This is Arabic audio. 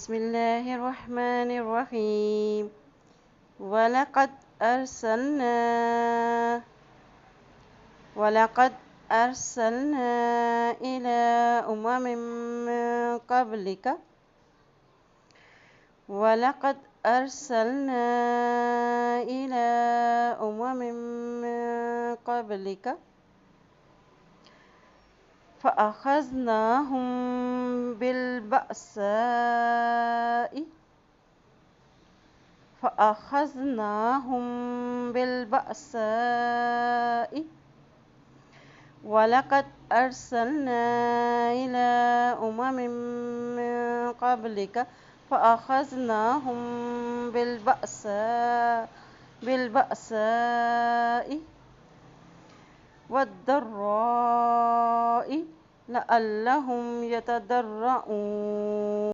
بسم الله الرحمن الرحيم ولقد أرسلنا إلى أمم من قبلك فأخذناهم بالبأساء ولقد أرسلنا إلى أمم من قبلك فأخذناهم بالبأساء والضراء لعلهم يتضرعون